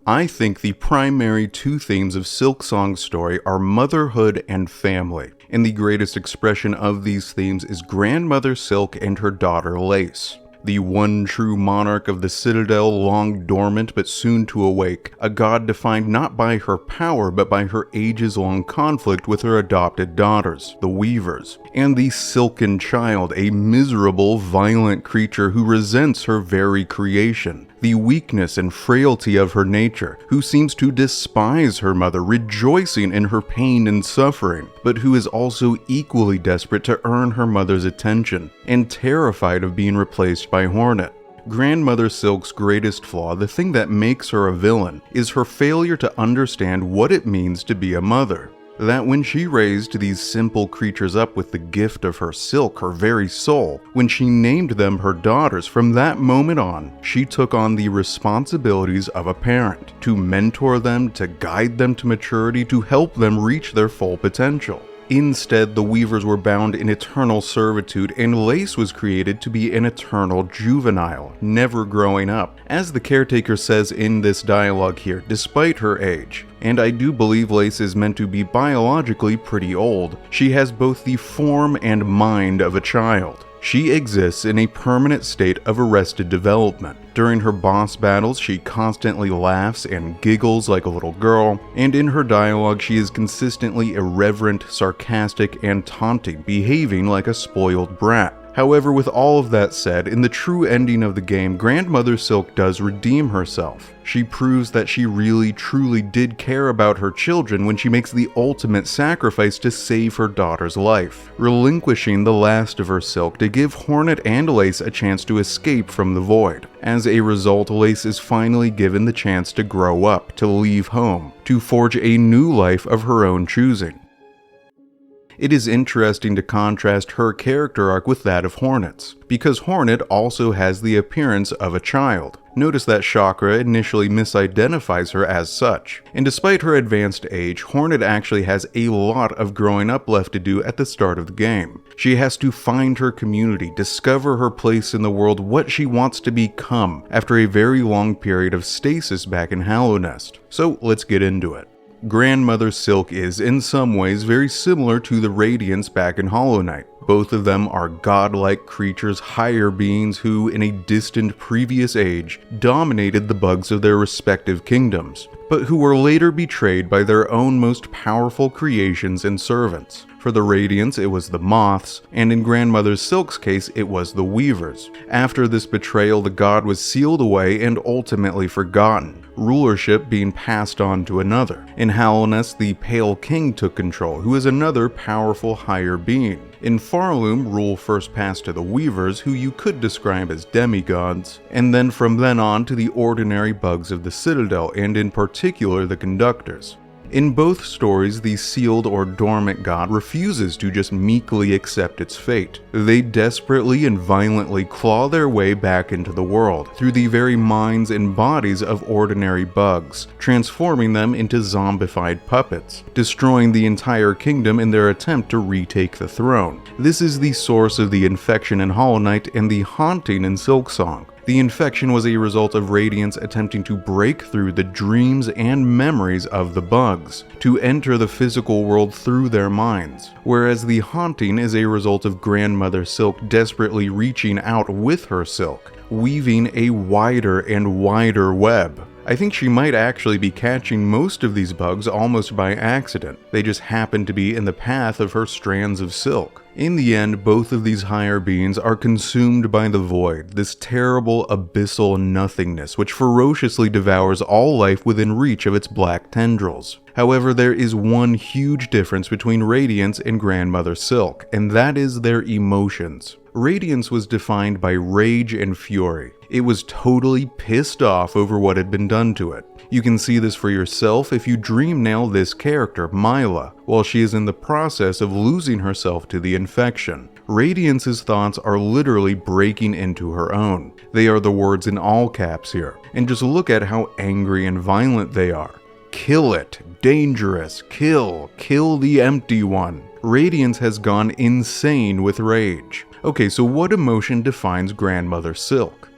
I think the primary two themes of Silksong's story are motherhood and family, and the greatest expression of these themes is Grandmother Silk and her daughter Lace. The one true monarch of the Citadel, long dormant but soon to awake, a god defined not by her power but by her ages-long conflict with her adopted daughters, the Weavers, and the Silken Child, a miserable, violent creature who resents her very creation, the weakness and frailty of her nature, who seems to despise her mother, rejoicing in her pain and suffering, but who is also equally desperate to earn her mother's attention, and terrified of being replaced by Hornet. Grandmother Silk's greatest flaw, the thing that makes her a villain, is her failure to understand what it means to be a mother. That when she raised these simple creatures up with the gift of her silk, her very soul, when she named them her daughters, from that moment on, she took on the responsibilities of a parent, to mentor them, to guide them to maturity, to help them reach their full potential. Instead, the Weavers were bound in eternal servitude, and Lace was created to be an eternal juvenile, never growing up, as the caretaker says in this dialogue here, despite her age. And I do believe Lace is meant to be biologically pretty old. She has both the form and mind of a child. She exists in a permanent state of arrested development. During her boss battles, she constantly laughs and giggles like a little girl, and in her dialogue she is consistently irreverent, sarcastic, and taunting, behaving like a spoiled brat. However, with all of that said, in the true ending of the game, Grandmother Silk does redeem herself. She proves that she really truly did care about her children when she makes the ultimate sacrifice to save her daughter's life, relinquishing the last of her silk to give Hornet and Lace a chance to escape from the void. As a result, Lace is finally given the chance to grow up, to leave home, to forge a new life of her own choosing. It is interesting to contrast her character arc with that of Hornet's, because Hornet also has the appearance of a child. Notice that Chakra initially misidentifies her as such, and despite her advanced age, Hornet actually has a lot of growing up left to do at the start of the game. She has to find her community, discover her place in the world, what she wants to become, after a very long period of stasis back in Hallownest. So let's get into it. Grandmother Silk is, in some ways, very similar to the Radiance back in Hollow Knight. Both of them are godlike creatures, higher beings who, in a distant previous age, dominated the bugs of their respective kingdoms, but who were later betrayed by their own most powerful creations and servants. For the Radiance, it was the Moths, and in Grandmother Silk's case, it was the Weavers. After this betrayal, the god was sealed away and ultimately forgotten, rulership being passed on to another. In Hallownest, the Pale King took control, who is another powerful higher being. In Farloom, rule first passed to the Weavers, who you could describe as demigods, and then from then on to the ordinary bugs of the Citadel, and in particular the Conductors. In both stories, the sealed or dormant god refuses to just meekly accept its fate. They desperately and violently claw their way back into the world, through the very minds and bodies of ordinary bugs, transforming them into zombified puppets, destroying the entire kingdom in their attempt to retake the throne. This is the source of the infection in Hollow Knight and the haunting in Silksong. The infection was a result of Radiance attempting to break through the dreams and memories of the bugs, to enter the physical world through their minds, whereas the haunting is a result of Grandmother Silk desperately reaching out with her silk, weaving a wider and wider web. I think she might actually be catching most of these bugs almost by accident. They just happen to be in the path of her strands of silk. In the end, both of these higher beings are consumed by the void, this terrible abyssal nothingness which ferociously devours all life within reach of its black tendrils. However, there is one huge difference between Radiance and Grandmother Silk, and that is their emotions. Radiance was defined by rage and fury. It was totally pissed off over what had been done to it. You can see this for yourself if you dream nail this character, Myla, while she is in the process of losing herself to the infection. Radiance's thoughts are literally breaking into her own. They are the words in all caps here, and just look at how angry and violent they are. Kill it, dangerous, kill the empty one. Radiance has gone insane with rage. Okay, so what emotion defines Grandmother Silk?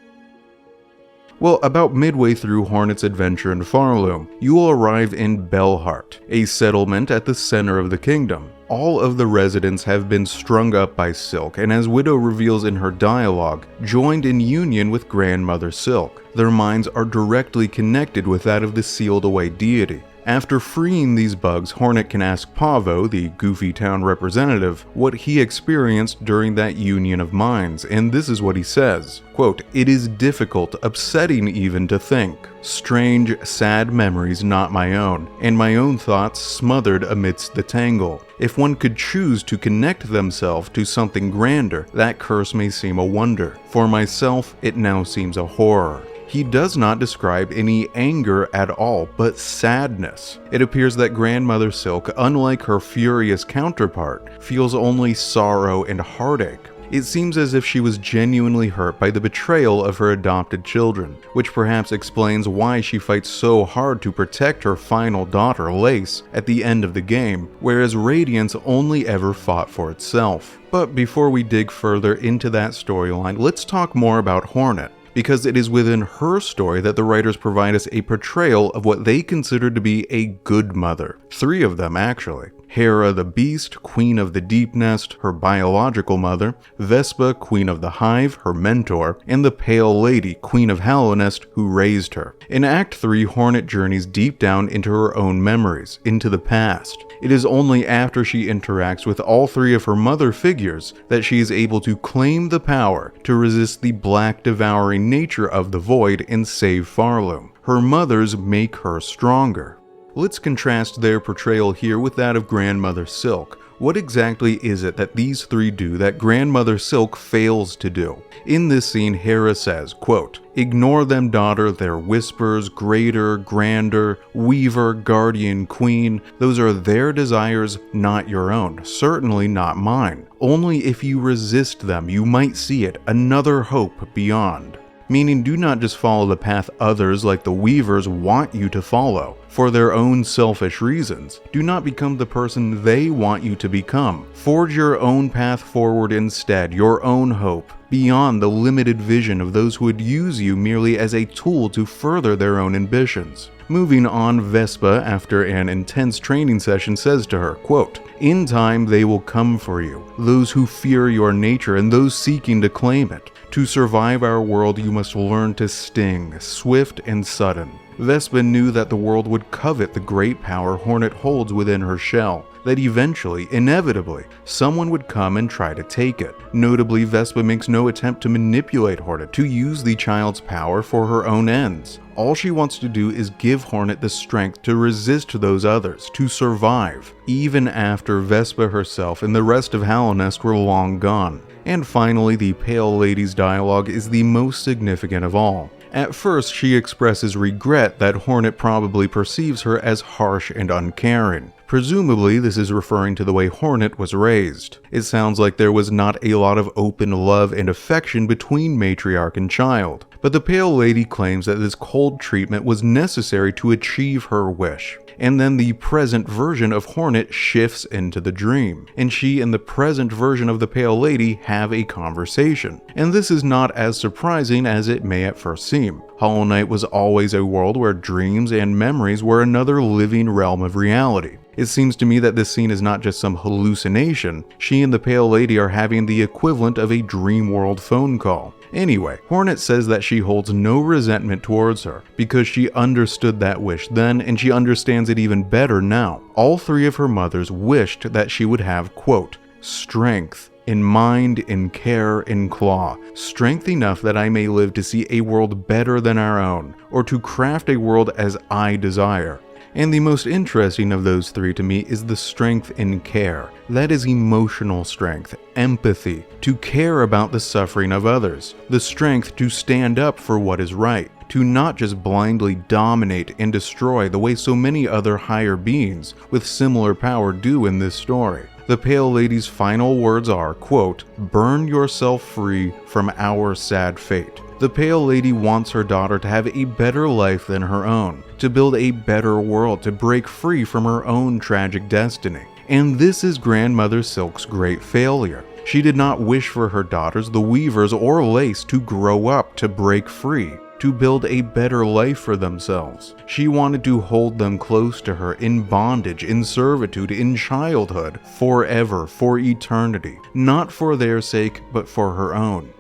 Well, about midway through Hornet's adventure in Farloom, you will arrive in Belhart, a settlement at the center of the kingdom. All of the residents have been strung up by Silk, and as Widow reveals in her dialogue, joined in union with Grandmother Silk. Their minds are directly connected with that of the sealed-away deity. After freeing these bugs, Hornet can ask Pavo, the goofy town representative, what he experienced during that union of minds, and this is what he says, quote, "It is difficult, upsetting even to think. Strange, sad memories not my own, and my own thoughts smothered amidst the tangle. If one could choose to connect themselves to something grander, that curse may seem a wonder. For myself, it now seems a horror." He does not describe any anger at all, but sadness. It appears that Grandmother Silk, unlike her furious counterpart, feels only sorrow and heartache. It seems as if she was genuinely hurt by the betrayal of her adopted children, which perhaps explains why she fights so hard to protect her final daughter, Lace, at the end of the game, whereas Radiance only ever fought for itself. But before we dig further into that storyline, let's talk more about Hornet, because it is within her story that the writers provide us a portrayal of what they consider to be a good mother. 3 of them, actually. Hera the Beast, Queen of the Deep Nest, her biological mother, Vespa, Queen of the Hive, her mentor, and the Pale Lady, Queen of Hallownest, who raised her. In Act 3, Hornet journeys deep down into her own memories, into the past. It is only after she interacts with all 3 of her mother figures that she is able to claim the power to resist the black devouring nature of the Void and save Farloom. Her mothers make her stronger. Let's contrast their portrayal here with that of Grandmother Silk. What exactly is it that these 3 do that Grandmother Silk fails to do? In this scene, Hera says, quote, "Ignore them, daughter, their whispers, greater, grander, weaver, guardian, queen. Those are their desires, not your own, certainly not mine. Only if you resist them, you might see it, another hope beyond." Meaning, do not just follow the path others like the Weavers want you to follow, for their own selfish reasons. Do not become the person they want you to become. Forge your own path forward instead, your own hope, beyond the limited vision of those who would use you merely as a tool to further their own ambitions. Moving on, Vespa, after an intense training session, says to her, quote, "In time they will come for you, those who fear your nature and those seeking to claim it. To survive our world, you must learn to sting, swift and sudden." Vespa knew that the world would covet the great power Hornet holds within her shell, that eventually, inevitably, someone would come and try to take it. Notably, Vespa makes no attempt to manipulate Hornet, to use the child's power for her own ends. All she wants to do is give Hornet the strength to resist those others, to survive, even after Vespa herself and the rest of Hallownest were long gone. And finally, the Pale Lady's dialogue is the most significant of all. At first, she expresses regret that Hornet probably perceives her as harsh and uncaring. Presumably, this is referring to the way Hornet was raised. It sounds like there was not a lot of open love and affection between matriarch and child. But the Pale Lady claims that this cold treatment was necessary to achieve her wish. And then the present version of Hornet shifts into the dream, and she and the present version of the Pale Lady have a conversation. And this is not as surprising as it may at first seem. Hollow Knight was always a world where dreams and memories were another living realm of reality. It seems to me that this scene is not just some hallucination. She and the Pale Lady are having the equivalent of a dream world phone call. Anyway, Hornet says that she holds no resentment towards her, because she understood that wish then, and she understands it even better now. All 3 of her mothers wished that she would have, quote, "strength, in mind, in care, in claw, strength enough that I may live to see a world better than our own, or to craft a world as I desire." And the most interesting of those 3 to me is the strength in care. That is emotional strength, empathy, to care about the suffering of others, the strength to stand up for what is right, to not just blindly dominate and destroy the way so many other higher beings with similar power do in this story. The Pale Lady's final words are, quote, "Burn yourself free from our sad fate." The Pale Lady wants her daughter to have a better life than her own, to build a better world, to break free from her own tragic destiny. And this is Grandmother Silk's great failure. She did not wish for her daughters, the Weavers or Lace, to grow up, to break free. to build a better life for themselves. She wanted to hold them close to her in bondage, in servitude, in childhood, forever, for eternity, not for their sake, but for her own.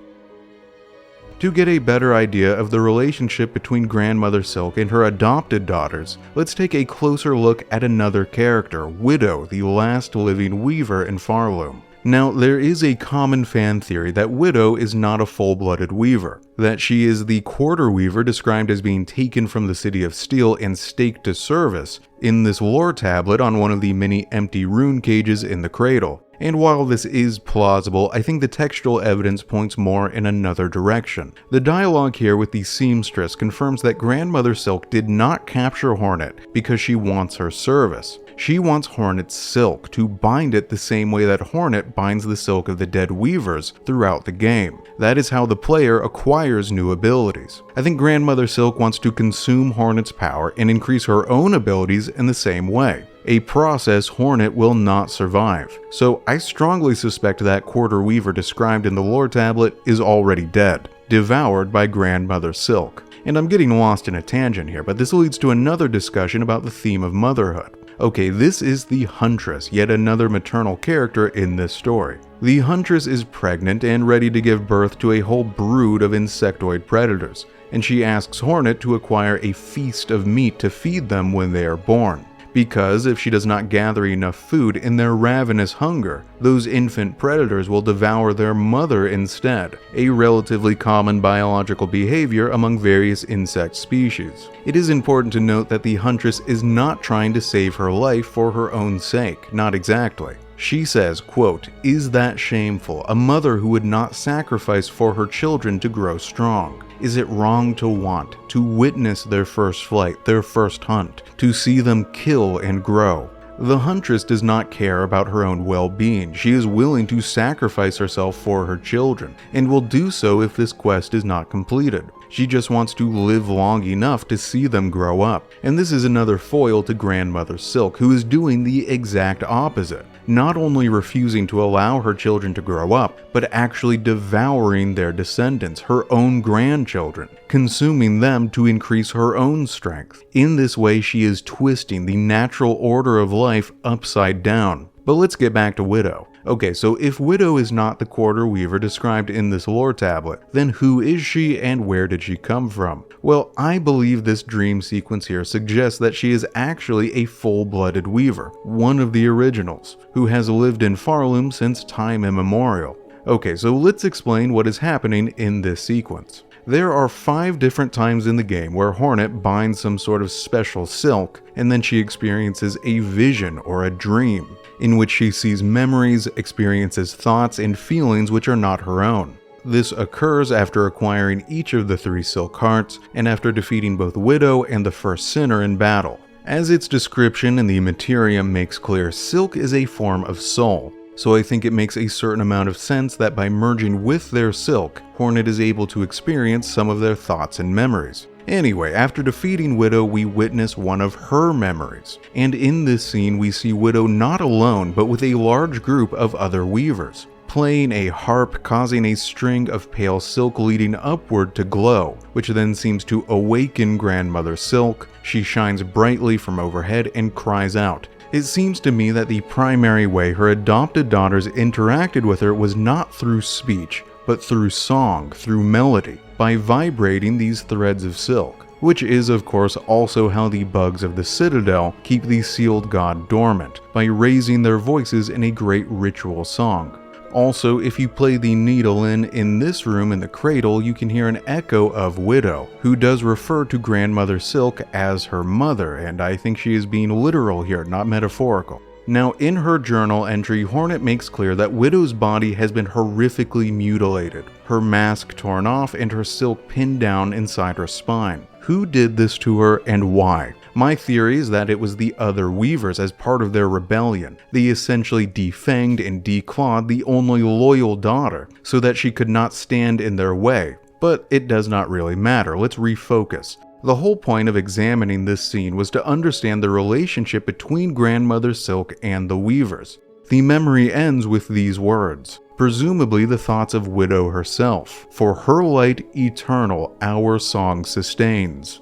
To get a better idea of the relationship between Grandmother Silk and her adopted daughters, let's take a closer look at another character, Widow, the last living weaver in Farloom. Now, there is a common fan theory that Widow is not a full-blooded weaver, that she is the quarter weaver described as being taken from the City of Steel and staked to service in this lore tablet on one of the many empty rune cages in the cradle. And while this is plausible, I think the textual evidence points more in another direction. The dialogue here with the seamstress confirms that Grandmother Silk did not capture Hornet because she wants her service. She wants Hornet's silk, to bind it the same way that Hornet binds the silk of the dead weavers throughout the game. That is how the player acquires new abilities. I think Grandmother Silk wants to consume Hornet's power and increase her own abilities in the same way, a process Hornet will not survive. So I strongly suspect that quarter weaver described in the lore tablet is already dead, devoured by Grandmother Silk. And I'm getting lost in a tangent here, but this leads to another discussion about the theme of motherhood. Okay, this is the Huntress, yet another maternal character in this story. The Huntress is pregnant and ready to give birth to a whole brood of insectoid predators, and she asks Hornet to acquire a feast of meat to feed them when they are born. Because if she does not gather enough food in their ravenous hunger, those infant predators will devour their mother instead, a relatively common biological behavior among various insect species. It is important to note that the Huntress is not trying to save her life for her own sake, not exactly. She says, quote, "Is that shameful, a mother who would not sacrifice for her children to grow strong? Is it wrong to want, to witness their first flight, their first hunt, to see them kill and grow?" The Huntress does not care about her own well-being. She is willing to sacrifice herself for her children, and will do so if this quest is not completed. She just wants to live long enough to see them grow up. And this is another foil to Grandmother Silk, who is doing the exact opposite. Not only refusing to allow her children to grow up, but actually devouring their descendants, her own grandchildren, consuming them to increase her own strength. In this way, she is twisting the natural order of life upside down. But let's get back to Widow. Okay, so if Widow is not the quarter weaver described in this lore tablet, then who is she and where did she come from? Well, I believe this dream sequence here suggests that she is actually a full-blooded weaver, one of the originals, who has lived in Farloom since time immemorial. Okay, so let's explain what is happening in this sequence. There are 5 different times in the game where Hornet binds some sort of special silk, and then she experiences a vision or a dream, in which she sees memories, experiences thoughts and feelings which are not her own. This occurs after acquiring each of the 3 silk hearts, and after defeating both Widow and the first sinner in battle. As its description in the Materium makes clear, silk is a form of soul. So I think it makes a certain amount of sense that by merging with their silk, Hornet is able to experience some of their thoughts and memories. Anyway, after defeating Widow, we witness one of her memories. And in this scene, we see Widow not alone, but with a large group of other weavers, playing a harp, causing a string of pale silk leading upward to glow, which then seems to awaken Grandmother Silk. She shines brightly from overhead and cries out. It seems to me that the primary way her adopted daughters interacted with her was not through speech, but through song, through melody, by vibrating these threads of silk, which is of course also how the bugs of the Citadel keep the sealed god dormant, by raising their voices in a great ritual song. Also, if you play the needle in this room in the cradle, you can hear an echo of Widow, who does refer to Grandmother Silk as her mother, and I think she is being literal here, not metaphorical. Now, in her journal entry, Hornet makes clear that Widow's body has been horrifically mutilated, her mask torn off and her silk pinned down inside her spine. Who did this to her and why? My theory is that it was the other weavers as part of their rebellion. They essentially defanged and declawed the only loyal daughter so that she could not stand in their way. But it does not really matter, let's refocus. The whole point of examining this scene was to understand the relationship between Grandmother Silk and the weavers. The memory ends with these words, presumably the thoughts of Widow herself. For her light eternal our song sustains.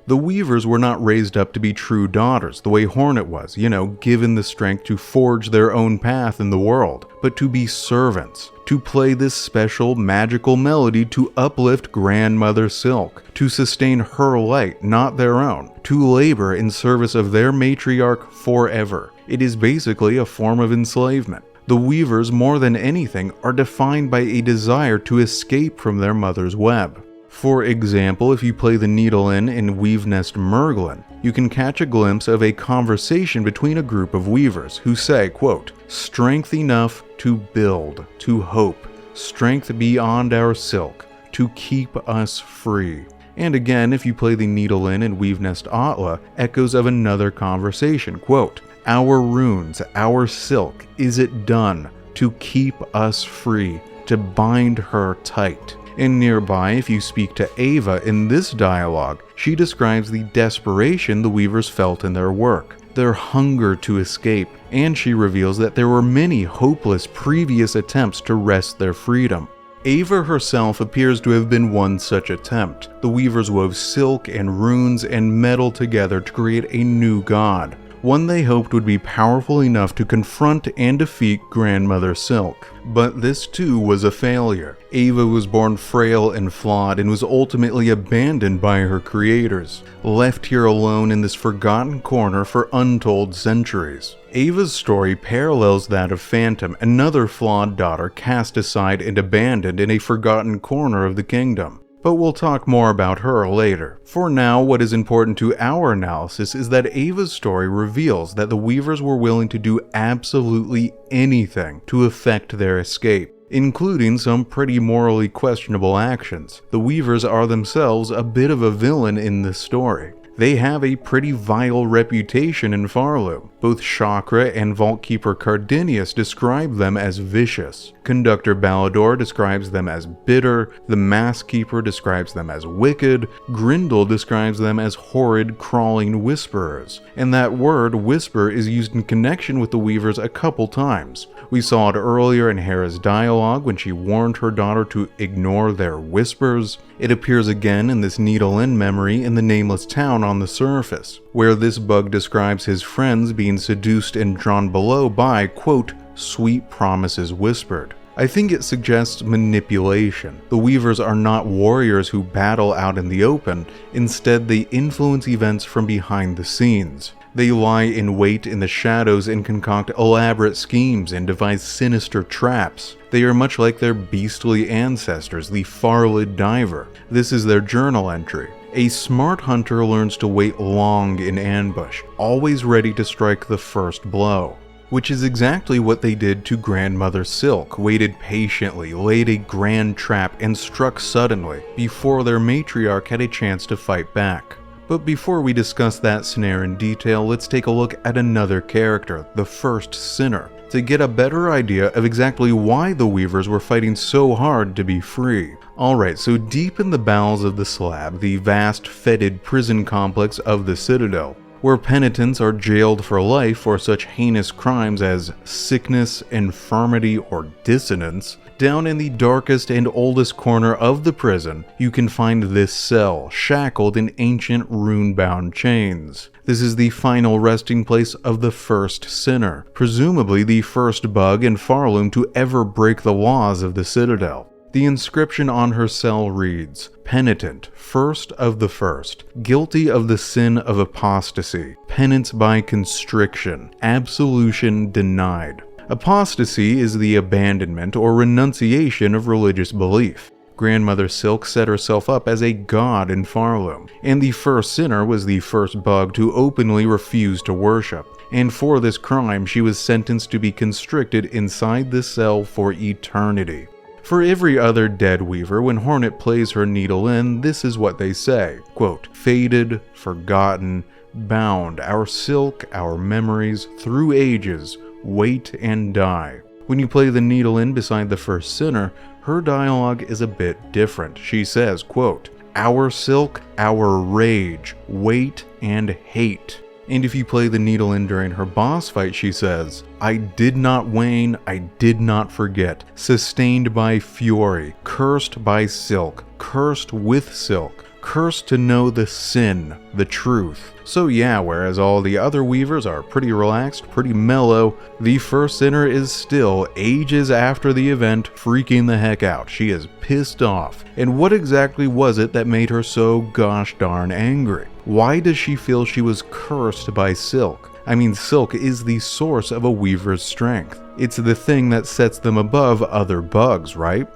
The Weavers were not raised up to be true daughters the way Hornet was, given the strength to forge their own path in the world, but to be servants, to play this special magical melody to uplift Grandmother Silk, to sustain her light, not their own, to labor in service of their matriarch forever. It is basically a form of enslavement. The Weavers, more than anything, are defined by a desire to escape from their mother's web. For example, if you play the needle in Weave Nest Merglin, you can catch a glimpse of a conversation between a group of weavers who say, quote, "Strength enough to build, to hope, strength beyond our silk, to keep us free." And again, if you play the needle in Weave Nest Atla, echoes of another conversation, quote, "Our runes, our silk, is it done to keep us free, to bind her tight?" And nearby, if you speak to Ava in this dialogue, she describes the desperation the Weavers felt in their work, their hunger to escape, and she reveals that there were many hopeless previous attempts to wrest their freedom. Ava herself appears to have been one such attempt. The Weavers wove silk and runes and metal together to create a new god, one they hoped would be powerful enough to confront and defeat Grandmother Silk. But this too was a failure. Ava was born frail and flawed and was ultimately abandoned by her creators, left here alone in this forgotten corner for untold centuries. Ava's story parallels that of Phantom, another flawed daughter cast aside and abandoned in a forgotten corner of the kingdom. But we'll talk more about her later. For now, what is important to our analysis is that Ava's story reveals that the Weavers were willing to do absolutely anything to effect their escape, including some pretty morally questionable actions. The Weavers are themselves a bit of a villain in this story. They have a pretty vile reputation in Farloom. Both Chakra and Vaultkeeper Cardinius describe them as vicious. Conductor Balador describes them as bitter, the Mask Keeper describes them as wicked, Grindel describes them as horrid, crawling whisperers. And that word, whisper, is used in connection with the Weavers a couple times. We saw it earlier in Hera's dialogue when she warned her daughter to ignore their whispers. It appears again in this needle-in memory in the Nameless Town on the surface, where this bug describes his friends being seduced and drawn below by, quote, "sweet promises whispered." I think it suggests manipulation. The Weavers are not warriors who battle out in the open. Instead, they influence events from behind the scenes. They lie in wait in the shadows and concoct elaborate schemes and devise sinister traps. They are much like their beastly ancestors, the Farlid Diver. This is their journal entry. A smart hunter learns to wait long in ambush, always ready to strike the first blow. Which is exactly what they did to Grandmother Silk, waited patiently, laid a grand trap, and struck suddenly, before their matriarch had a chance to fight back. But before we discuss that snare in detail, let's take a look at another character, the first Sinner, to get a better idea of exactly why the Weavers were fighting so hard to be free. Alright, so deep in the bowels of the Slab, the vast, fetid prison complex of the Citadel, where penitents are jailed for life for such heinous crimes as sickness, infirmity, or dissonance, down in the darkest and oldest corner of the prison, you can find this cell, shackled in ancient rune-bound chains. This is the final resting place of the first Sinner, presumably the first bug in Farloom to ever break the laws of the Citadel. The inscription on her cell reads, "Penitent, first of the first, guilty of the sin of apostasy, penance by constriction, absolution denied." Apostasy is the abandonment or renunciation of religious belief. Grandmother Silk set herself up as a god in Farloom, and the first Sinner was the first bug to openly refuse to worship. And for this crime, she was sentenced to be constricted inside the cell for eternity. For every other dead Weaver, when Hornet plays her needle in, this is what they say, quote, "Faded, forgotten, bound, our silk, our memories, through ages, wait and die." When you play the needle in beside the first Sinner, her dialogue is a bit different. She says, quote, "Our silk, our rage, wait and hate." And if you play the needle in during her boss fight, she says, "I did not wane, I did not forget, sustained by fury, cursed by silk, cursed with silk, cursed to know the sin, the truth." So yeah, whereas all the other weavers are pretty relaxed, pretty mellow, the first sinner is still, ages after the event, freaking the heck out. She is pissed off. And what exactly was it that made her so gosh darn angry? Why does she feel she was cursed by silk? I mean, silk is the source of a weaver's strength. It's the thing that sets them above other bugs, right?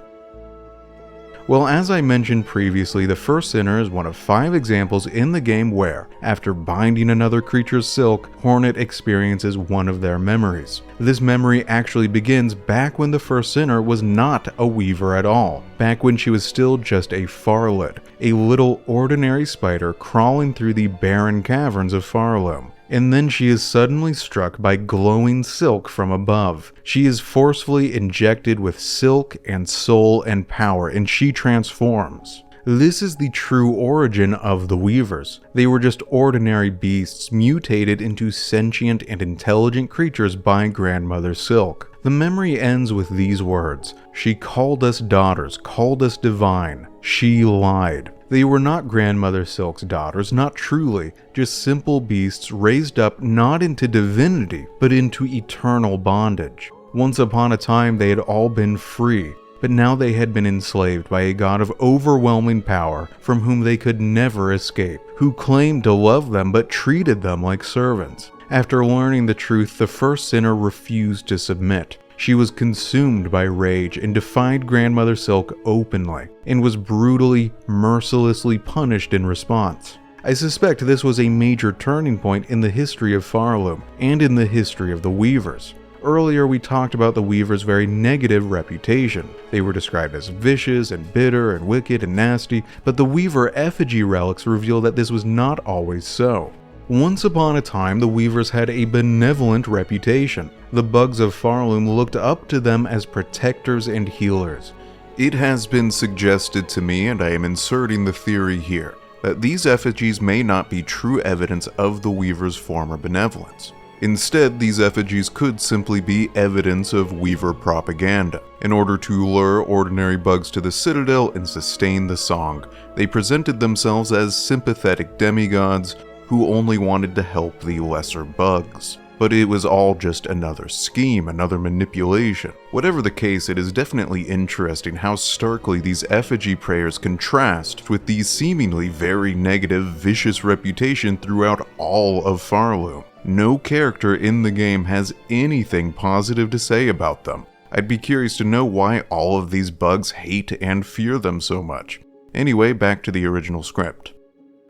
Well, as I mentioned previously, the first sinner is one of 5 examples in the game where, after binding another creature's silk, Hornet experiences one of their memories. This memory actually begins back when the first sinner was not a weaver at all, back when she was still just a farlid, a little ordinary spider crawling through the barren caverns of Farloom. And then she is suddenly struck by glowing silk from above. She is forcefully injected with silk and soul and power, and she transforms. This is the true origin of the Weavers. They were just ordinary beasts mutated into sentient and intelligent creatures by Grandmother Silk. The memory ends with these words: "She called us daughters, called us divine. She lied." They were not Grandmother Silk's daughters, not truly, just simple beasts raised up not into divinity, but into eternal bondage. Once upon a time they had all been free, but now they had been enslaved by a god of overwhelming power from whom they could never escape, who claimed to love them but treated them like servants. After learning the truth, the first sinner refused to submit. She was consumed by rage and defied Grandmother Silk openly, and was brutally, mercilessly punished in response. I suspect this was a major turning point in the history of Farloom, and in the history of the Weavers. Earlier we talked about the Weavers' very negative reputation. They were described as vicious and bitter and wicked and nasty, but the Weaver effigy relics reveal that this was not always so. Once upon a time, the Weavers had a benevolent reputation. The bugs of Farloom looked up to them as protectors and healers. It has been suggested to me, and I am inserting the theory here, that these effigies may not be true evidence of the Weavers' former benevolence. Instead, these effigies could simply be evidence of Weaver propaganda. In order to lure ordinary bugs to the Citadel and sustain the song, they presented themselves as sympathetic demigods who only wanted to help the lesser bugs. But it was all just another scheme, another manipulation. Whatever the case, it is definitely interesting how starkly these effigy prayers contrast with the seemingly very negative, vicious reputation throughout all of Farloom. No character in the game has anything positive to say about them. I'd be curious to know why all of these bugs hate and fear them so much. Anyway, back to the original script.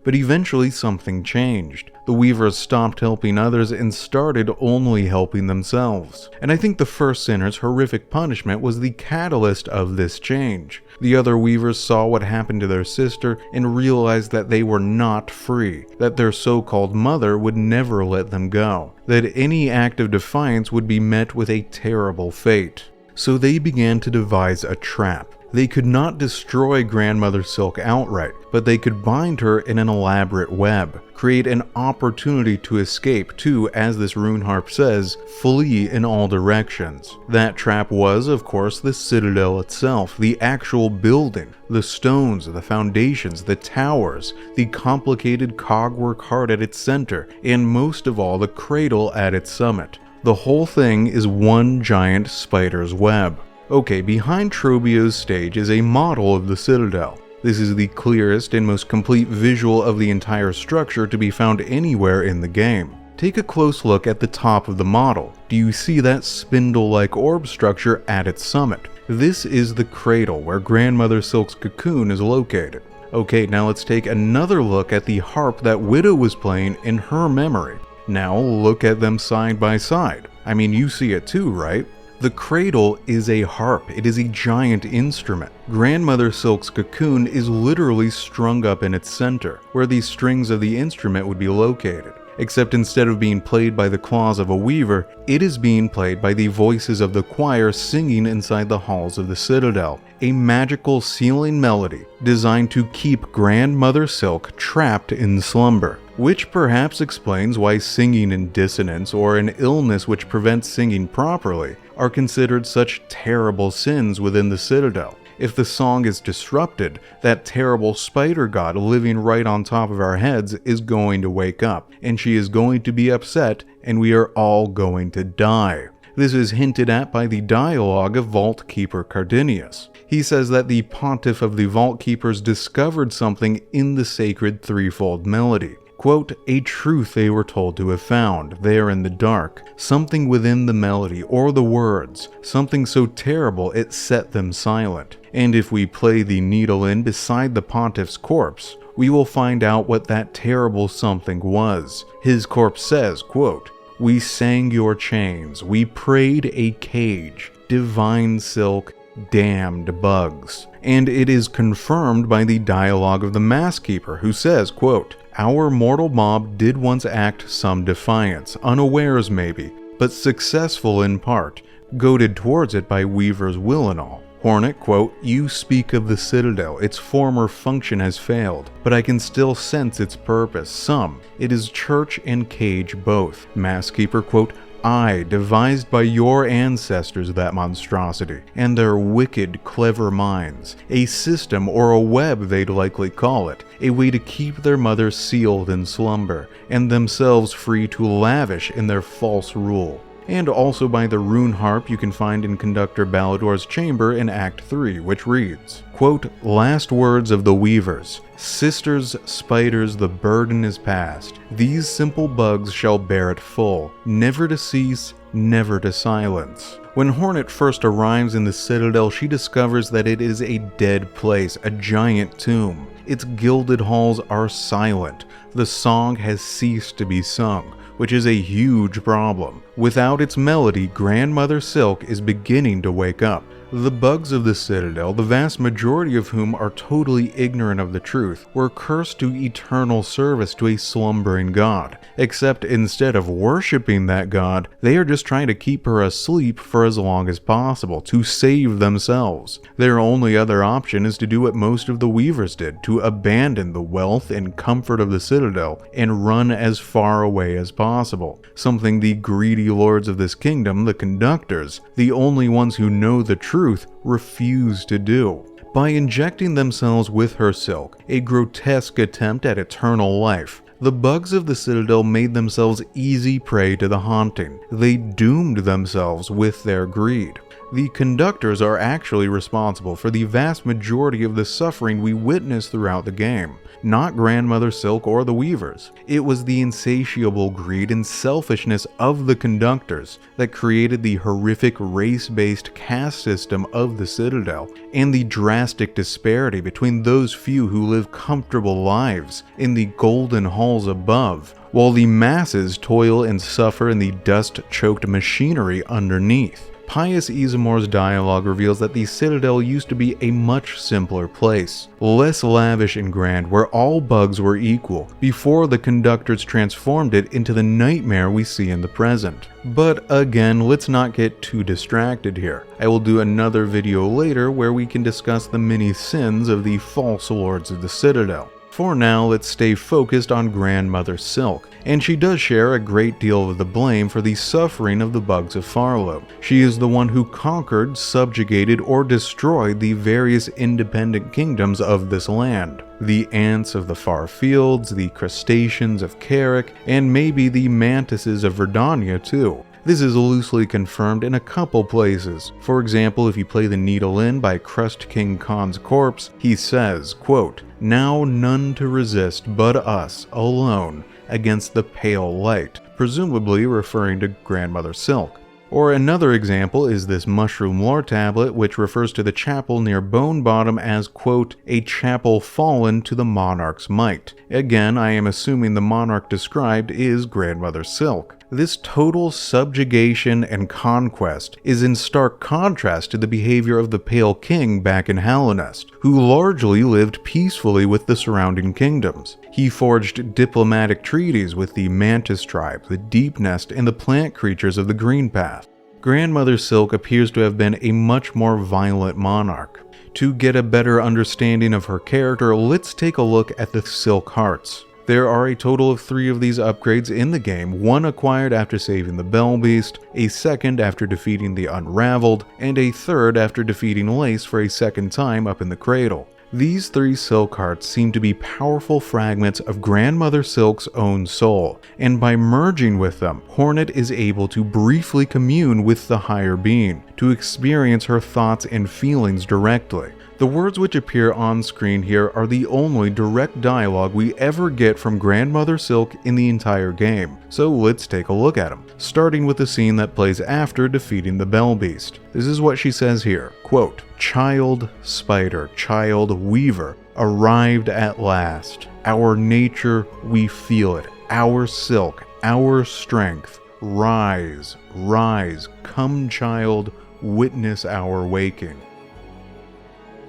But eventually something changed. The Weavers stopped helping others and started only helping themselves. And I think the first sinner's horrific punishment was the catalyst of this change. The other Weavers saw what happened to their sister and realized that they were not free, that their so-called mother would never let them go, that any act of defiance would be met with a terrible fate. So they began to devise a trap. They could not destroy Grandmother Silk outright, but they could bind her in an elaborate web, create an opportunity to escape to, as this rune harp says, flee in all directions. That trap was, of course, the Citadel itself, the actual building, the stones, the foundations, the towers, the complicated cogwork heart at its center, and most of all, the cradle at its summit. The whole thing is one giant spider's web. Okay, behind Trobio's stage is a model of the Citadel. This is the clearest and most complete visual of the entire structure to be found anywhere in the game. Take a close look at the top of the model. Do you see that spindle-like orb structure at its summit? This is the cradle where Grandmother Silk's cocoon is located. Okay, now let's take another look at the harp that Widow was playing in her memory. Now look at them side by side. I mean, you see it too, right? The cradle is a harp. It is a giant instrument. Grandmother Silk's cocoon is literally strung up in its center, where the strings of the instrument would be located. Except instead of being played by the claws of a weaver, it is being played by the voices of the choir singing inside the halls of the Citadel. A magical ceiling melody designed to keep Grandmother Silk trapped in slumber. which perhaps explains why singing in dissonance or an illness which prevents singing properly are considered such terrible sins within the Citadel. If the song is disrupted, that terrible spider god living right on top of our heads is going to wake up, and she is going to be upset, and we are all going to die. This is hinted at by the dialogue of Vault Keeper Cardinius. He says that the pontiff of the Vault Keepers discovered something in the sacred threefold melody. Quote, a truth they were told to have found, there in the dark, something within the melody or the words, something so terrible it set them silent. And if we play the needle in beside the pontiff's corpse, we will find out what that terrible something was. His corpse says, quote, we sang your chains, we prayed a cage, divine silk, damned bugs. And it is confirmed by the dialogue of the Mask Keeper, who says, quote, our mortal mob did once act some defiance, unawares maybe, but successful in part, goaded towards it by Weaver's will and all. Hornet, quote, you speak of the Citadel, its former function has failed, but I can still sense its purpose, some. It is church and cage both. Mask Keeper, quote, I devised by your ancestors that monstrosity, and their wicked, clever minds, a system or a web they'd likely call it, a way to keep their mother sealed in slumber, and themselves free to lavish in their false rule. And also by the rune harp you can find in Conductor Ballador's chamber in Act 3, which reads, quote, last words of the weavers, sisters, spiders, the burden is past. These simple bugs shall bear it full, never to cease, never to silence. When Hornet first arrives in the Citadel, she discovers that it is a dead place, a giant tomb. Its gilded halls are silent. The song has ceased to be sung, which is a huge problem. Without its melody, Grandmother Silk is beginning to wake up. The bugs of the Citadel, the vast majority of whom are totally ignorant of the truth, were cursed to eternal service to a slumbering god. Except instead of worshipping that god, they are just trying to keep her asleep for as long as possible, to save themselves. Their only other option is to do what most of the Weavers did, to abandon the wealth and comfort of the Citadel and run as far away as possible. Something the greedy lords of this kingdom, the Conductors, the only ones who know the truth, refuse to do. By injecting themselves with her silk, a grotesque attempt at eternal life, the bugs of the Citadel made themselves easy prey to the haunting. They doomed themselves with their greed. The Conductors are actually responsible for the vast majority of the suffering we witness throughout the game, not Grandmother Silk or the Weavers. It was the insatiable greed and selfishness of the Conductors that created the horrific race-based caste system of the Citadel, and the drastic disparity between those few who live comfortable lives in the golden halls above, while the masses toil and suffer in the dust-choked machinery underneath. Pius Izamore's dialogue reveals that the Citadel used to be a much simpler place, less lavish and grand, where all bugs were equal, before the Conductors transformed it into the nightmare we see in the present. But again, let's not get too distracted here. I will do another video later where we can discuss the many sins of the false lords of the Citadel. For now, let's stay focused on Grandmother Silk, and she does share a great deal of the blame for the suffering of the bugs of Farlow. She is the one who conquered, subjugated, or destroyed the various independent kingdoms of this land. The ants of the far fields, the crustaceans of Carrick, and maybe the mantises of Verdania too. This is loosely confirmed in a couple places. For example, if you play the Needle In by Crust King Khan's corpse, he says, quote, now none to resist but us, alone, against the pale light, presumably referring to Grandmother Silk. Or another example is this mushroom lore tablet, which refers to the chapel near Bone Bottom as, quote, a chapel fallen to the monarch's might. Again, I am assuming the monarch described is Grandmother Silk. This total subjugation and conquest is in stark contrast to the behavior of the Pale King back in Hallownest, who largely lived peacefully with the surrounding kingdoms. He forged diplomatic treaties with the Mantis tribe, the Deep Nest, and the plant creatures of the Green Path. Grandmother Silk appears to have been a much more violent monarch. To get a better understanding of her character, let's take a look at the Silk Hearts. There are a total of 3 of these upgrades in the game, one acquired after saving the Bell Beast, a second after defeating the Unraveled, and a third after defeating Lace for a second time up in the cradle. These 3 Silk Hearts seem to be powerful fragments of Grandmother Silk's own soul, and by merging with them, Hornet is able to briefly commune with the higher being, to experience her thoughts and feelings directly. The words which appear on screen here are the only direct dialogue we ever get from Grandmother Silk in the entire game, so let's take a look at them, starting with the scene that plays after defeating the Bell Beast. This is what she says here, quote, "Child Spider, Child Weaver, arrived at last. Our nature, we feel it. Our silk, our strength. Rise, rise, come child, witness our waking."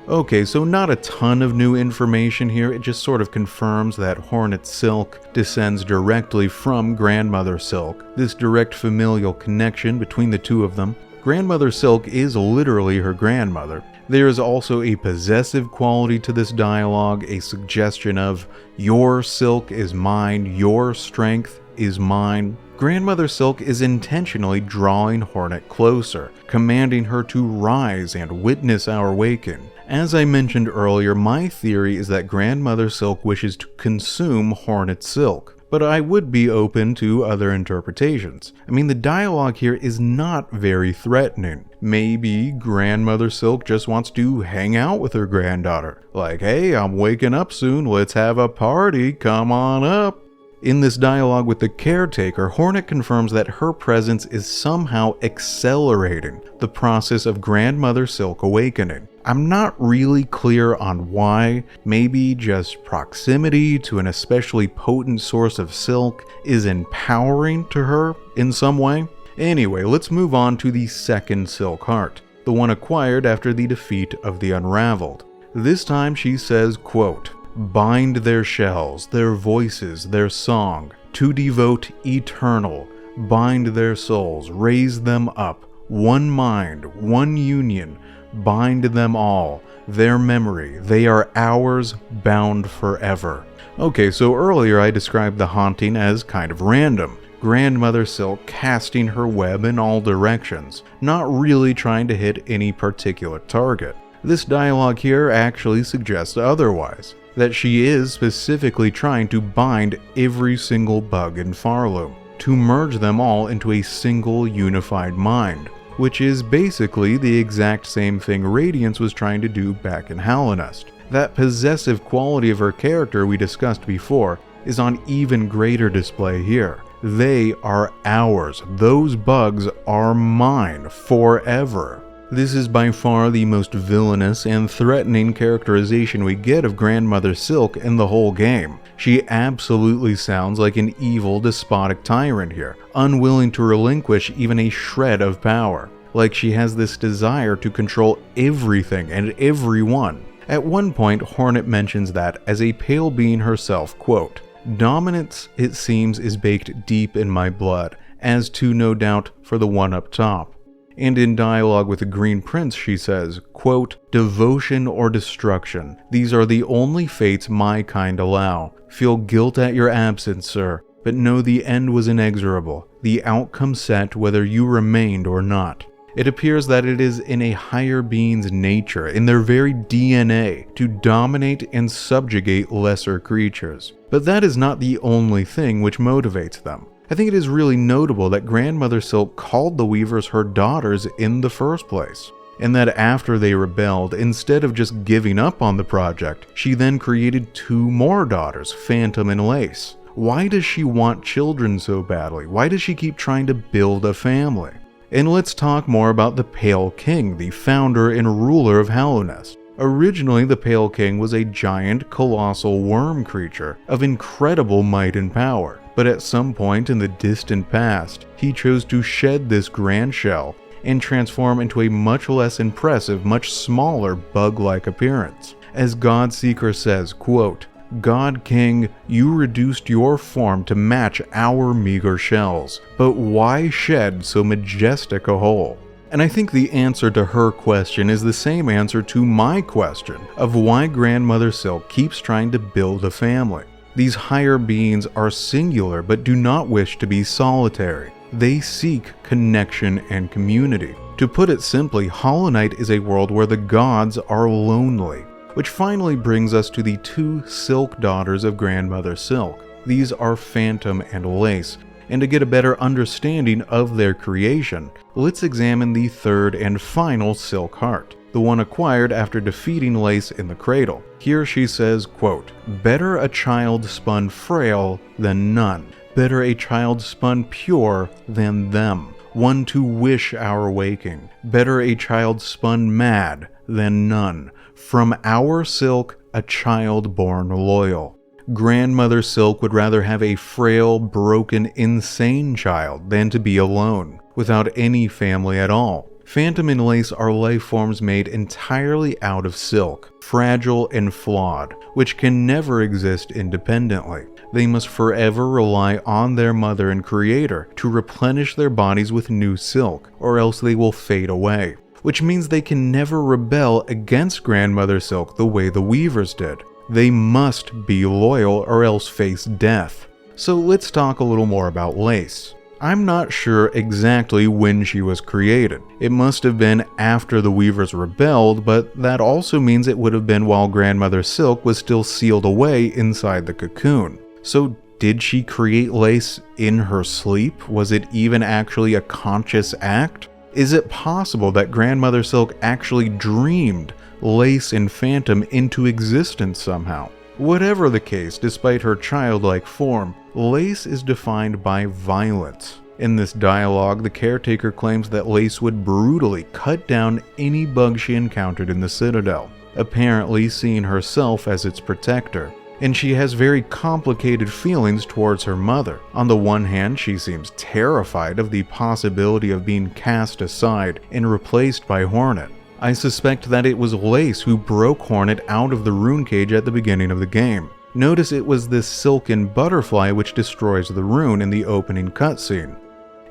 Okay, so not a ton of new information here, it just sort of confirms that Hornet Silk descends directly from Grandmother Silk, this direct familial connection between the two of them. Grandmother Silk is literally her grandmother. There is also a possessive quality to this dialogue, a suggestion of, your silk is mine, your strength is mine. Grandmother Silk is intentionally drawing Hornet closer, commanding her to rise and witness our waking. As I mentioned earlier, my theory is that Grandmother Silk wishes to consume Hornet Silk, but I would be open to other interpretations. I mean, the dialogue here is not very threatening. Maybe Grandmother Silk just wants to hang out with her granddaughter. Like, hey, I'm waking up soon, let's have a party, come on up. In this dialogue with the caretaker, Hornet confirms that her presence is somehow accelerating the process of Grandmother Silk awakening. I'm not really clear on why. Maybe just proximity to an especially potent source of silk is empowering to her in some way. Anyway, let's move on to the second Silk Heart, the one acquired after the defeat of the Unraveled. This time she says, quote, "Bind their shells, their voices, their song, to devote eternal. Bind their souls, raise them up, one mind, one union. Bind them all, their memory, they are ours, bound forever." Okay, so earlier I described the haunting as kind of random. Grandmother Silk casting her web in all directions, not really trying to hit any particular target. This dialogue here actually suggests otherwise, that she is specifically trying to bind every single bug in Farloom, to merge them all into a single unified mind, which is basically the exact same thing Radiance was trying to do back in Hallownest. That possessive quality of her character we discussed before is on even greater display here. They are ours. Those bugs are mine forever. This is by far the most villainous and threatening characterization we get of Grandmother Silk in the whole game. She absolutely sounds like an evil, despotic tyrant here, unwilling to relinquish even a shred of power. Like she has this desire to control everything and everyone. At one point, Hornet mentions that as a pale being herself, quote, "Dominance, it seems, is baked deep in my blood, as too no doubt for the one up top." And in dialogue with the Green Prince, she says, quote, "Devotion or destruction, these are the only fates my kind allow. Feel guilt at your absence, sir, but know the end was inexorable, the outcome set whether you remained or not." It appears that it is in a higher being's nature, in their very DNA, to dominate and subjugate lesser creatures. But that is not the only thing which motivates them. I think it is really notable that Grandmother Silk called the Weavers her daughters in the first place, and that after they rebelled, instead of just giving up on the project, she then created 2 more daughters, Phantom and Lace. Why does she want children so badly? Why does she keep trying to build a family? And let's talk more about the Pale King, the founder and ruler of Hallownest. Originally, the Pale King was a giant, colossal worm creature of incredible might and power. But at some point in the distant past, he chose to shed this grand shell and transform into a much less impressive, much smaller bug-like appearance. As Godseeker says, quote, "God King, you reduced your form to match our meager shells, but why shed so majestic a whole?" And I think the answer to her question is the same answer to my question of why Grandmother Silk keeps trying to build a family. These higher beings are singular but do not wish to be solitary. They seek connection and community. To put it simply, Hollow Knight is a world where the gods are lonely. Which finally brings us to the two Silk daughters of Grandmother Silk. These are Phantom and Lace, and to get a better understanding of their creation, let's examine the third and final Silk Heart, the one acquired after defeating Lace in the cradle. Here she says, quote, "Better a child spun frail than none. Better a child spun pure than them. One to wish our waking. Better a child spun mad than none. From our Silk, a child born loyal." Grandmother Silk would rather have a frail, broken, insane child than to be alone, without any family at all. Phantom and Lace are life forms made entirely out of silk, fragile and flawed, which can never exist independently. They must forever rely on their mother and creator to replenish their bodies with new silk, or else they will fade away. Which means they can never rebel against Grandmother Silk the way the Weavers did. They must be loyal or else face death. So let's talk a little more about Lace. I'm not sure exactly when she was created. It must have been after the Weavers rebelled, but that also means it would have been while Grandmother Silk was still sealed away inside the cocoon. So did she create Lace in her sleep? Was it even actually a conscious act? Is it possible that Grandmother Silk actually dreamed Lace and Phantom into existence somehow? Whatever the case, despite her childlike form, Lace is defined by violence. In this dialogue, the caretaker claims that Lace would brutally cut down any bug she encountered in the Citadel, apparently seeing herself as its protector. And she has very complicated feelings towards her mother. On the one hand, she seems terrified of the possibility of being cast aside and replaced by Hornet. I suspect that it was Lace who broke Hornet out of the rune cage at the beginning of the game. Notice it was this silken butterfly which destroys the rune in the opening cutscene.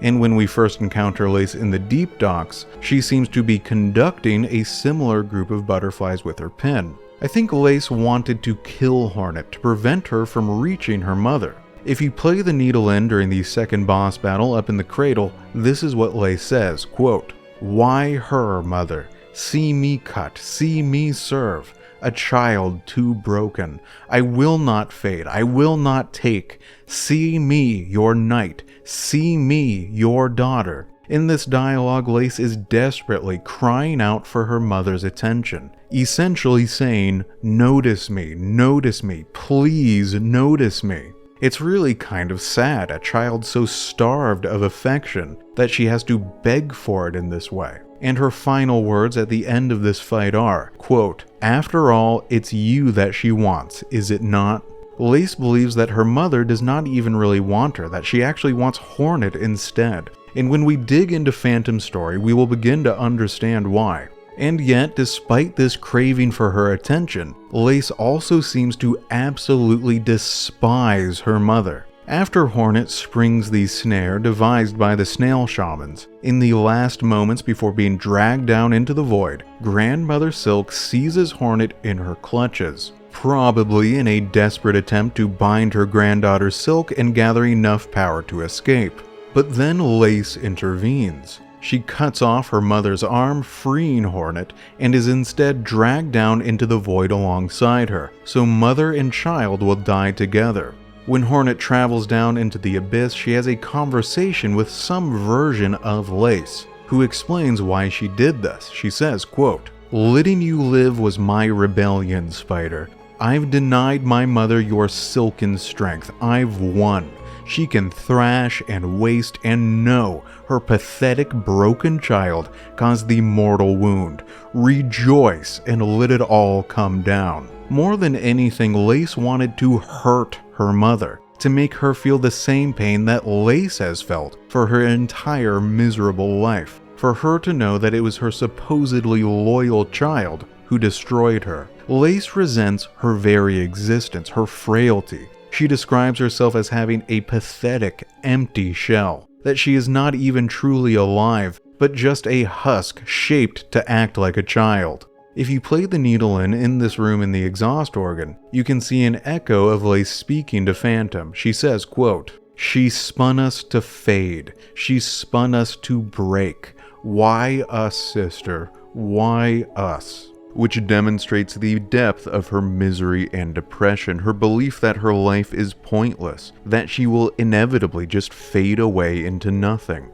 And when we first encounter Lace in the Deep Docks, she seems to be conducting a similar group of butterflies with her pen. I think Lace wanted to kill Hornet to prevent her from reaching her mother. If you play the Needle End during the second boss battle up in the cradle, this is what Lace says, quote, "Why her, mother? See me cut, see me serve. A child too broken. I will not fade, I will not take. See me, your knight. See me, your daughter." In this dialogue, Lace is desperately crying out for her mother's attention, essentially saying, notice me, please notice me. It's really kind of sad, a child so starved of affection that she has to beg for it in this way. And her final words at the end of this fight are, quote, "After all, it's you that she wants, is it not?" Lace believes that her mother does not even really want her, that she actually wants Hornet instead. And when we dig into Phantom's story, we will begin to understand why. And yet, despite this craving for her attention, Lace also seems to absolutely despise her mother. After Hornet springs the snare devised by the snail shamans, in the last moments before being dragged down into the void, Grandmother Silk seizes Hornet in her clutches, probably in a desperate attempt to bind her granddaughter Silk and gather enough power to escape. But then Lace intervenes. She cuts off her mother's arm, freeing Hornet, and is instead dragged down into the void alongside her, so mother and child will die together. When Hornet travels down into the abyss, she has a conversation with some version of Lace, who explains why she did this. She says, quote, "Letting you live was my rebellion, Spider. I've denied my mother your silken strength. I've won. She can thrash and waste, and no, her pathetic broken child caused the mortal wound. Rejoice and let it all come down." More than anything, Lace wanted to hurt her mother, to make her feel the same pain that Lace has felt for her entire miserable life, for her to know that it was her supposedly loyal child who destroyed her. Lace resents her very existence, her frailty. She describes herself as having a pathetic, empty shell, that she is not even truly alive, but just a husk shaped to act like a child. If you play the needle in this room in the exhaust organ, you can see an echo of Lace speaking to Phantom. She says, quote, "She spun us to fade. She spun us to break. Why us, sister? Why us?" Which demonstrates the depth of her misery and depression, her belief that her life is pointless, that she will inevitably just fade away into nothing.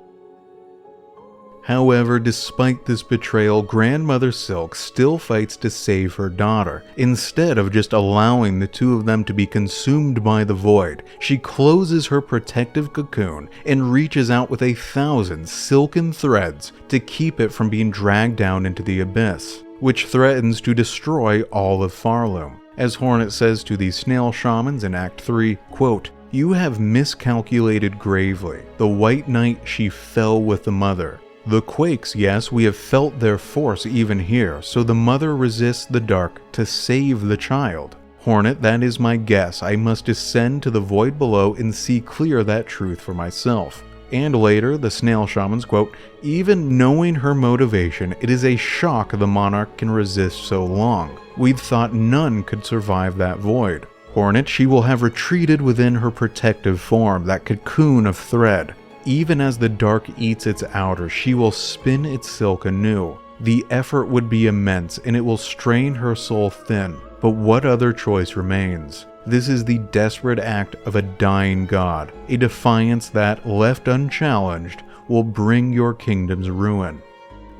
However, despite this betrayal, Grandmother Silk still fights to save her daughter. Instead of just allowing the two of them to be consumed by the void, she closes her protective cocoon and reaches out with 1,000 silken threads to keep it from being dragged down into the abyss, which threatens to destroy all of Farloom. As Hornet says to the snail shamans in Act 3, quote, "You have miscalculated gravely. The White Knight, she fell with the mother. The quakes, yes, we have felt their force even here, so the mother resists the dark to save the child. Hornet, that is my guess. I must descend to the void below and see clear that truth for myself." And later, the snail shamans quote, "Even knowing her motivation, it is a shock the monarch can resist so long. We'd thought none could survive that void. Hornet, she will have retreated within her protective form, that cocoon of thread. Even as the dark eats its outer, she will spin its silk anew. The effort would be immense, and it will strain her soul thin. But what other choice remains? This is the desperate act of a dying god, a defiance that, left unchallenged, will bring your kingdom's ruin.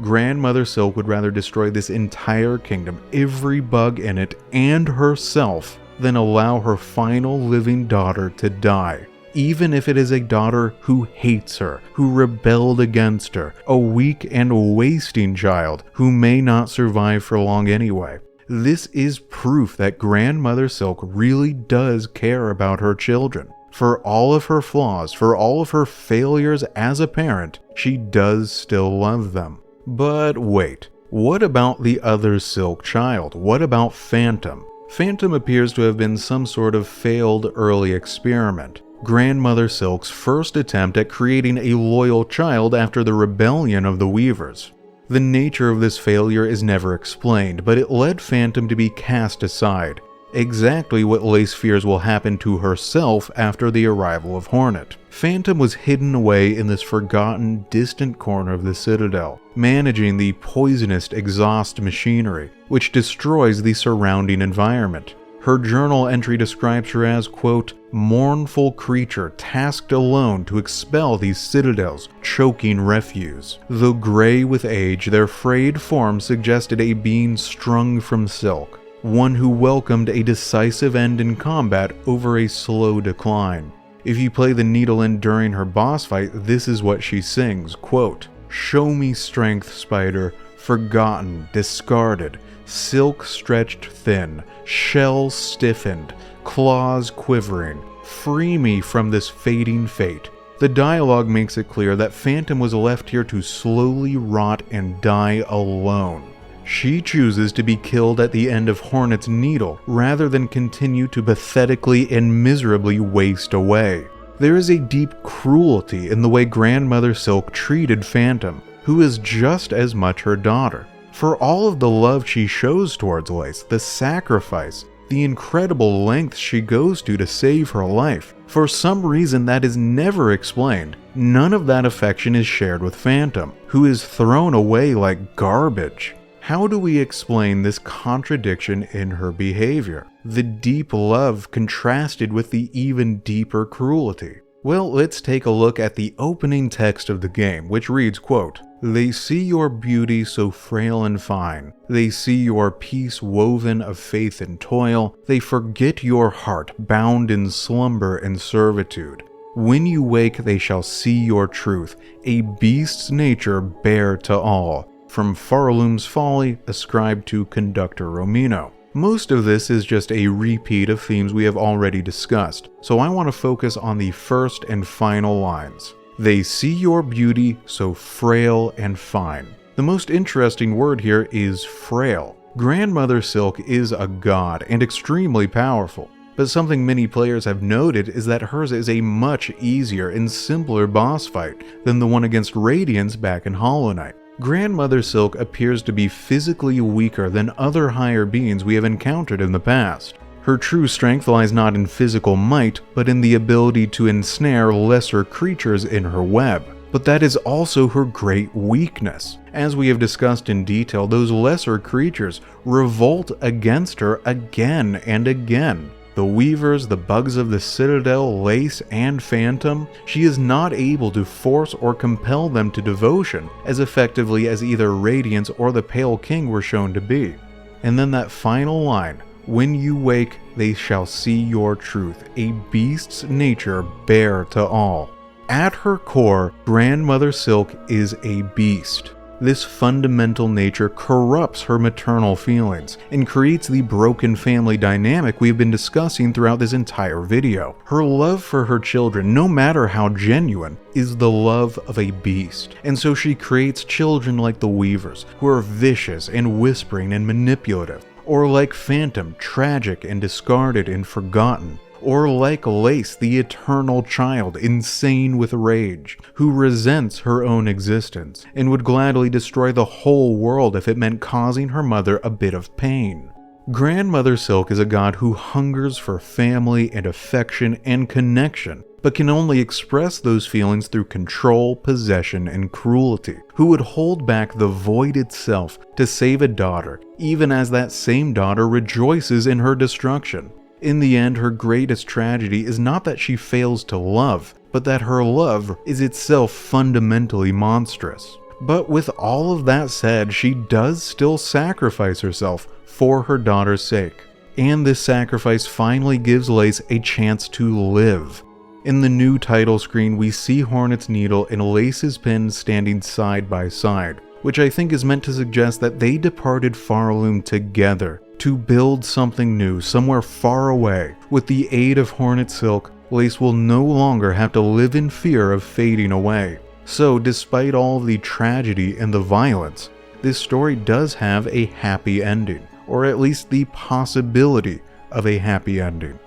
Grandmother Silk would rather destroy this entire kingdom, every bug in it, and herself, than allow her final living daughter to die. Even if it is a daughter who hates her, who rebelled against her, a weak and wasting child who may not survive for long anyway. This is proof that Grandmother Silk really does care about her children. For all of her flaws, for all of her failures as a parent, she does still love them. But wait, what about the other Silk child? What about Phantom? Phantom appears to have been some sort of failed early experiment. Grandmother Silk's first attempt at creating a loyal child after the rebellion of the Weavers. The nature of this failure is never explained, but it led Phantom to be cast aside. Exactly what Lace fears will happen to herself after the arrival of Hornet. Phantom was hidden away in this forgotten, distant corner of the Citadel, managing the poisonous exhaust machinery, which destroys the surrounding environment. Her journal entry describes her as, quote, "mournful creature tasked alone to expel these citadels, choking refuse." Though gray with age, their frayed form suggested a being strung from silk, one who welcomed a decisive end in combat over a slow decline. If you play the needle in during her boss fight, this is what she sings, quote, "Show me strength, spider, forgotten, discarded, silk stretched thin, shell stiffened, claws quivering. Free me from this fading fate." The dialogue makes it clear that Phantom was left here to slowly rot and die alone. She chooses to be killed at the end of Hornet's needle rather than continue to pathetically and miserably waste away. There is a deep cruelty in the way Grandmother Silk treated Phantom, who is just as much her daughter. For all of the love she shows towards Lace, the sacrifice, the incredible lengths she goes to save her life, for some reason that is never explained, none of that affection is shared with Phantom, who is thrown away like garbage. How do we explain this contradiction in her behavior? The deep love contrasted with the even deeper cruelty. Well, let's take a look at the opening text of the game, which reads, quote, "They see your beauty so frail and fine. They see your peace woven of faith and toil. They forget your heart bound in slumber and servitude. When you wake, they shall see your truth, a beast's nature bare to all." From Farloom's Folly, ascribed to Conductor Romino. Most of this is just a repeat of themes we have already discussed, so I want to focus on the first and final lines. They see your beauty so frail and fine. The most interesting word here is frail. Grandmother Silk is a god and extremely powerful, but something many players have noted is that hers is a much easier and simpler boss fight than the one against Radiance back in Hollow Knight. Grandmother Silk appears to be physically weaker than other higher beings we have encountered in the past. Her true strength lies not in physical might, but in the ability to ensnare lesser creatures in her web. But that is also her great weakness. As we have discussed in detail, those lesser creatures revolt against her again and again. The Weavers, the Bugs of the Citadel, Lace, and Phantom, she is not able to force or compel them to devotion as effectively as either Radiance or the Pale King were shown to be. And then that final line, "When you wake, they shall see your truth, a beast's nature bare to all." At her core, Grandmother Silk is a beast. This fundamental nature corrupts her maternal feelings and creates the broken family dynamic we've been discussing throughout this entire video. Her love for her children, no matter how genuine, is the love of a beast. And so she creates children like the Weavers, who are vicious and whispering and manipulative, or like Phantom, tragic and discarded and forgotten. Or like Lace, the eternal child, insane with rage, who resents her own existence, and would gladly destroy the whole world if it meant causing her mother a bit of pain. Grandmother Silk is a god who hungers for family and affection and connection, but can only express those feelings through control, possession, and cruelty, who would hold back the void itself to save a daughter, even as that same daughter rejoices in her destruction. In the end, her greatest tragedy is not that she fails to love, but that her love is itself fundamentally monstrous. But with all of that said, she does still sacrifice herself for her daughter's sake. And this sacrifice finally gives Lace a chance to live. In the new title screen, we see Hornet's needle and Lace's pin standing side by side, which I think is meant to suggest that they departed Farloom together, to build something new somewhere far away. With the aid of Hornet Silk, Lace will no longer have to live in fear of fading away. So despite all of the tragedy and the violence, this story does have a happy ending, or at least the possibility of a happy ending.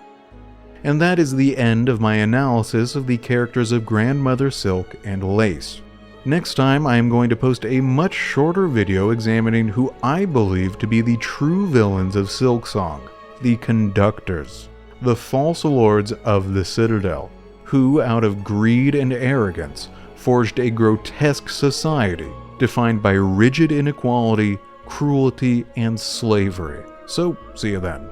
And that is the end of my analysis of the characters of Grandmother Silk and Lace. Next time, I am going to post a much shorter video examining who I believe to be the true villains of Silksong, the Conductors, the false lords of the Citadel, who, out of greed and arrogance, forged a grotesque society defined by rigid inequality, cruelty, and slavery. So, see you then.